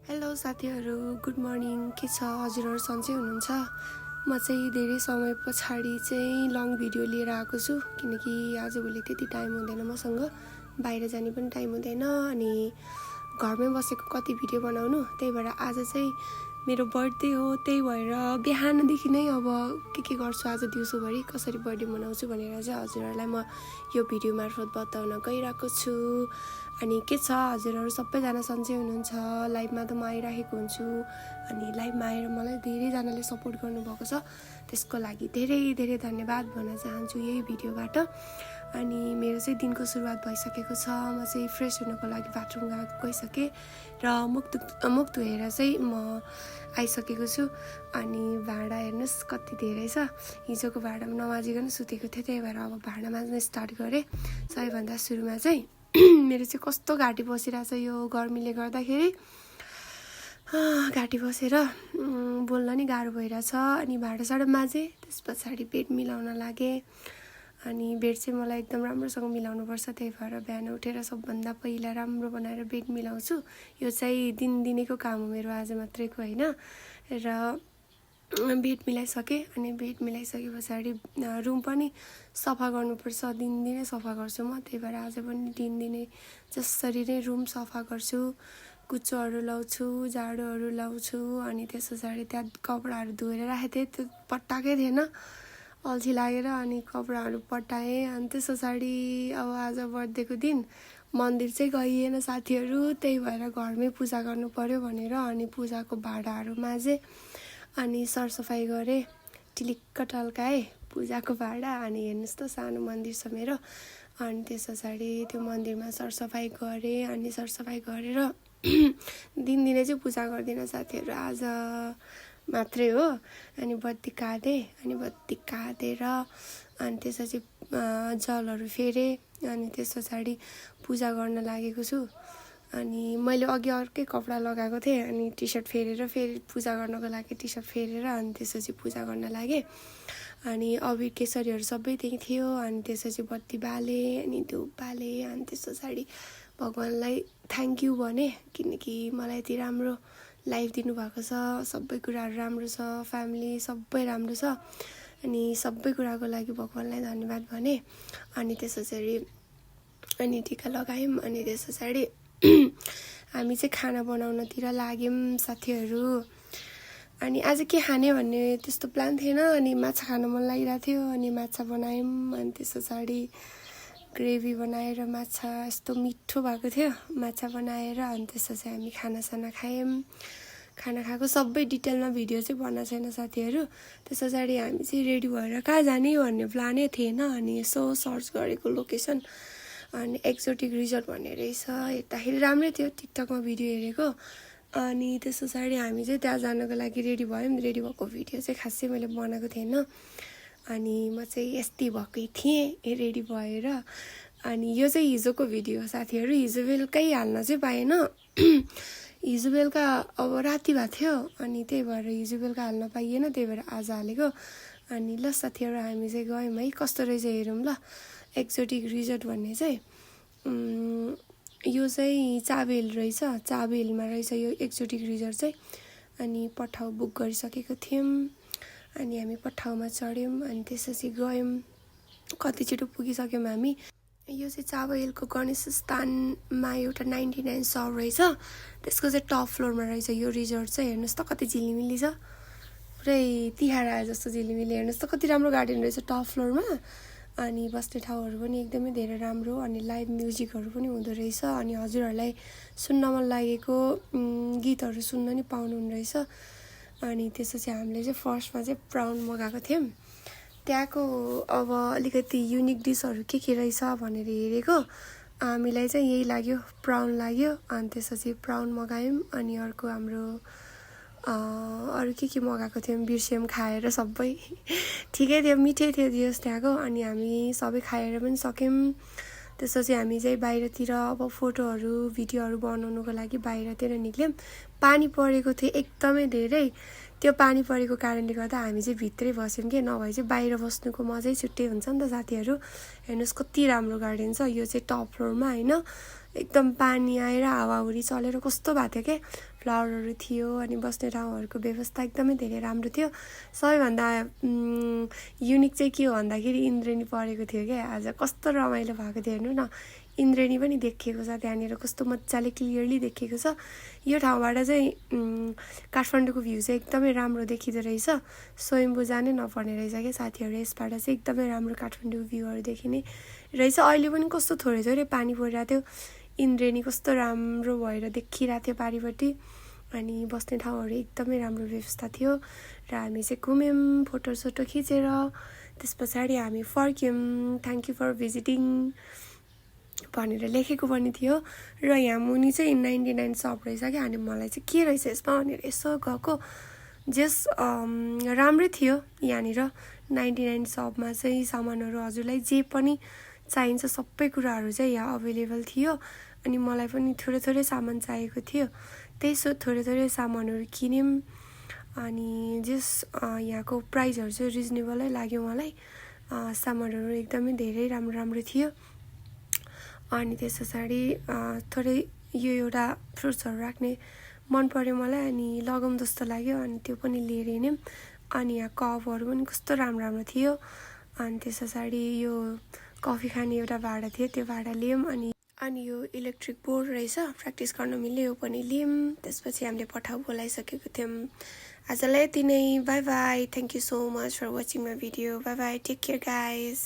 Hello साथीहरू, good morning. के छ, हजुरहरू सन्चै हुनुहुन्छ? म चाहिँ धेरै समय पछाडि चाहिँ लङ भिडियो लिएर आएको छु, किनकि आजभोलि त्यति टाइम हुँदैन मसँग, बाहिर जाने पनि टाइम हुँदैन अनि घरमै बसेको कति भिडियो बनाउनु। त्यही भएर आज चाहिँ मेरो बर्थडे हो, त्यही भएर बिहानदेखि नै अब के गर्छु आज दिउँसोभरि, कसरी बर्थडे मनाउँछु भनेर चाहिँ हजुरहरूलाई म यो भिडियो मार्फत बताउन गइरहेको छु। अनि के छ, हजुरहरू सबैजना सन्चै हुनुहुन्छ? लाइभमा त म आइरहेको हुन्छु अनि लाइभमा आएर मलाई धेरैजनाले सपोर्ट गर्नुभएको छ, त्यसको लागि धेरै धेरै धन्यवाद भन्न चाहन्छु यही भिडियोबाट। अनि मेरो चाहिँ दिनको सुरुवात भइसकेको छ। म चाहिँ फ्रेस हुनको लागि बाथरुम गइसकेँ र मुख धोएर चाहिँ म आइसकेको छु। अनि भाँडा हेर्नुहोस् कति धेरै छ, हिजोको भाँडामा नमाजिकन सुतेको थिएँ, त्यही भएर अब भाँडा माझ्न स्टार्ट गरेँ। सबैभन्दा सुरुमा चाहिँ मेरो चाहिँ कस्तो घाँटी बसिरहेछ यो गर्मीले गर्दाखेरि, घाँटी बसेर बोल्न नि गाह्रो भइरहेछ। अनि भाँडासाँडा माझेँ, त्यस पछाडि बेड मिलाउन लागेँ। अनि बेड चाहिँ मलाई एकदम राम्रोसँग मिलाउनुपर्छ, त्यही भएर बिहान उठेर सबभन्दा पहिला राम्रो बनाएर बेड मिलाउँछु। यो चाहिँ दिनदिनैको काम हो मेरो, आज मात्रैको होइन। र बेड मिलाइसकेँ अनि बेड मिलाइसके पछाडि रुम पनि सफा गर्नुपर्छ, दिनदिनै सफा गर्छु म, त्यही भएर आज पनि दिनदिनै जसरी नै रुम सफा गर्छु, कुचोहरू लाउँछु, झाडुहरू लाउँछु। अनि त्यस पछाडि त्यहाँ कपडाहरू धोएर राखेको थिएँ, त्यो पट्टाएकै थिएन, अल्छी लागेर अनि कपडाहरू पट्टाएँ। अनि त्यस पछाडि अब आज बर्थडेको दिन मन्दिर चाहिँ गइएन साथीहरू, त्यही भएर घरमै पूजा गर्नु पर्यो भनेर अनि पूजाको भाँडाहरू माझेँ अनि सरसफाइ गरेँ, टिलिक्क टल्काएँ पूजाको भाँडा। अनि हेर्नुहोस् त सानो मन्दिर छ मेरो। अनि त्यस पछाडि त्यो मन्दिरमा सरसफाइ गरेँ अनि सरसफाइ गरेर दिनदिनै चाहिँ पूजा गर्दिनँ साथीहरू, आज मात्रै हो। अनि बत्ती काटेँ अनि बत्ती काटेर अनि त्यसपछि जलहरू फेरेँ अनि त्यस पछाडि पूजा गर्न लागेको छु। अनि मैले अघि अर्कै कपडा लगाएको थिएँ अनि टी सर्ट फेरेर फेरि पूजा गर्नको लागि टी सर्ट फेरेर अनि त्यसपछि पूजा गर्न लागेँ। अनि अबिर केसरीहरू सबै त्यहीँ थियो। अनि त्यसपछि बत्ती बालेँ अनि धुप बालेँ अनि त्यस पछाडि भगवान्लाई थ्याङ्क यू भने, किनकि मलाई यति राम्रो लाइफ दिनुभएको छ, सबै कुराहरू राम्रो छ, फ्यामिली सबै राम्रो छ। अनि सबै कुराको लागि भगवान्लाई धन्यवाद भने। अनि त्यस पछाडि अनि टिका लगायौँ अनि त्यस पछाडि हामी चाहिँ खाना बनाउनतिर लाग्यौँ साथीहरू। अनि आज के खाने भन्ने त्यस्तो प्लान थिएन, अनि माछा खान मन लागिरहेको थियो अनि माछा बनायौँ। अनि त्यस पछाडि ग्रेभी बनाएर माछा यस्तो मिठो भएको थियो, माछा बनाएर अनि त्यसपछि हामी खानासाना खायौँ। खाना खाएको सबै डिटेलमा भिडियो चाहिँ बनाएको छैन साथीहरू। त्यस पछाडि हामी चाहिँ रेडी भएर कहाँ जाने भन्ने प्लानै थिएन। अनि यसो सर्च गरेको लोकेसन अनि एक्जोटिक रिजोर्ट भन्ने रहेछ, हेर्दाखेरि राम्रै थियो, टिकटकमा भिडियो हेरेको। अनि त्यस पछाडि हामी चाहिँ त्यहाँ जानको लागि रेडी भयौँ। रेडी भएको भिडियो चाहिँ खासै मैले बनाएको थिएन। अनि म चाहिँ यस्तै भएकै थिएँ रेडी भएर। अनि यो चाहिँ हिजोको भिडियो हो साथीहरू, हिजो बेलुकै हाल्न चाहिँ पाएन, हिजो बेलुका अब राति भएको थियो अनि त्यही भएर हिजो बेलुका हाल्न पाइएन, त्यही भएर आज हालेको। अनि ल साथीहरू हामी चाहिँ गयौँ है, कस्तो रहेछ हेरौँ ल। एक्जोटिक रिजोर्ट भन्ने चाहिँ यो चाहिँ चाबेल रहेछ, चाबेलमा रहेछ यो एक्जोटिक रिजोर्ट चाहिँ। अनि पठाउ बुक गरिसकेको थियौँ अनि हामी पठाउमा चढ्यौँ अनि त्यसपछि गयौँ, कति छिटो पुगिसक्यौँ हामी। यो चाहिँ चाबेलको गणेश स्थानमा एउटा 99 सर रहेछ, त्यसको चाहिँ टप फ्लोरमा रहेछ यो रिजोर्ट चाहिँ। हेर्नुहोस् त कति झिलिमिली छ, पुरै तिहार आए जस्तो झिलिमिली। हेर्नुहोस् त कति राम्रो गार्डन रहेछ टप फ्लोरमा। अनि बस्ने ठाउँहरू पनि एकदमै धेरै राम्रो अनि लाइभ म्युजिकहरू पनि हुँदो रहेछ। अनि हजुरहरूलाई सुन्न मन लागेको गीतहरू सुन्न नि पाउनुहुने रहेछ। अनि त्यसपछि हामीले चाहिँ फर्स्टमा चाहिँ प्राउन मगाएको थियौँ, त्यहाँको अब अलिकति युनिक डिसहरू के रहेछ भनेर हेरेको, हामीलाई चाहिँ यही लाग्यो, प्राउन लाग्यो। अनि त्यसपछि प्राउन मगायौँ। अनि अर्को हाम्रो अरू के मगाएको थियौँ बिर्स्यौँ, खाएर सबै ठिकै थियो, मिठै थियो दियोस् त्यहाँको। अनि हामी सबै खाएर पनि सक्यौँ। त्यसपछि हामी चाहिँ बाहिरतिर अब फोटोहरू भिडियोहरू बनाउनुको लागि बाहिरतिर निक्ल्यौँ। पानी परेको थियो एकदमै धेरै, त्यो पानी परेको कारणले गर्दा हामी चाहिँ भित्रै बस्यौँ कि, नभए चाहिँ बाहिर बस्नुको मजै छुट्टै हुन्छ नि त साथीहरू। हेर्नुहोस् कति राम्रो गार्डन छ, यो चाहिँ टप फ्लोरमा होइन, एकदम पानी आएर हावाहुरी चलेर कस्तो भएको थियो के फ्लावरहरू थियो अनि बस्ने ठाउँहरूको व्यवस्था एकदमै धेरै राम्रो थियो सबैभन्दा युनिक चाहिँ के हो भन्दाखेरि इन्द्रेणी परेको थियो क्या आज कस्तो रमाइलो भएको थियो हेर्नु न इन्द्रेणी पनि देखिएको छ त्यहाँनिर कस्तो मजाले क्लियरली देखिएको छ यो ठाउँबाट चाहिँ काठमाडौँको भ्यू चाहिँ एकदमै राम्रो देखिँदो रहेछ स्वयम्भू जानै नपर्ने रहेछ क्या साथीहरू यसबाट चाहिँ एकदमै राम्रो काठमाडौँको भ्यूहरू देखिने रहेछ अहिले पनि कस्तो थोरै थोरै पानी परिरहेको थियो इन्द्रेणी कस्तो राम्रो भएर देखिरहेको थियो पारिपट्टि अनि बस्ने ठाउँहरू एकदमै राम्रो व्यवस्था थियो र हामी चाहिँ घुम्यौँ फोटोसोटो खिचेर त्यस पछाडि हामी फर्क्यौँ थ्याङ्क यू फर भिजिटिङ भनेर लेखेको पनि थियो र यहाँ मुनि चाहिँ 99 सप रहेछ क्या अनि मलाई चाहिँ के रहेछ यसमा भनेर यसो गएको जस राम्रै थियो यहाँनिर 99 सपमा चाहिँ सामानहरू हजुरलाई जे पनि चाहिन्छ सबै कुराहरू चाहिँ यहाँ अभाइलेबल थियो अनि मलाई पनि थोरै थोरै सामान चाहिएको थियो त्यसो थोरै थोरै सामानहरू किन्यौँ अनि जस यहाँको प्राइसहरू चाहिँ रिजनेबलै लाग्यो मलाई सामानहरू एकदमै धेरै राम्रो राम्रो थियो अनि त्यस पछाडि थोरै यो एउटा फ्रुट्सहरू राख्ने मन पर्यो मलाई अनि लगाउँ जस्तो लाग्यो अनि त्यो पनि लिएर हिँड्यौँ अनि यहाँ कपहरू पनि कस्तो राम्रो राम्रो थियो अनि त्यस पछाडि यो कफी खाने एउटा भाँडा थियो त्यो भाँडा लियौँ अनि यो इलेक्ट्रिक बोर्ड रहेछ प्र्याक्टिस गर्न मिल्ने यो पनि लियौँ त्यसपछि हामीले पठाउ बोलाइसकेको थियौँ आजलाई यति नै bye bye thank you so much for watching my video bye bye take care guys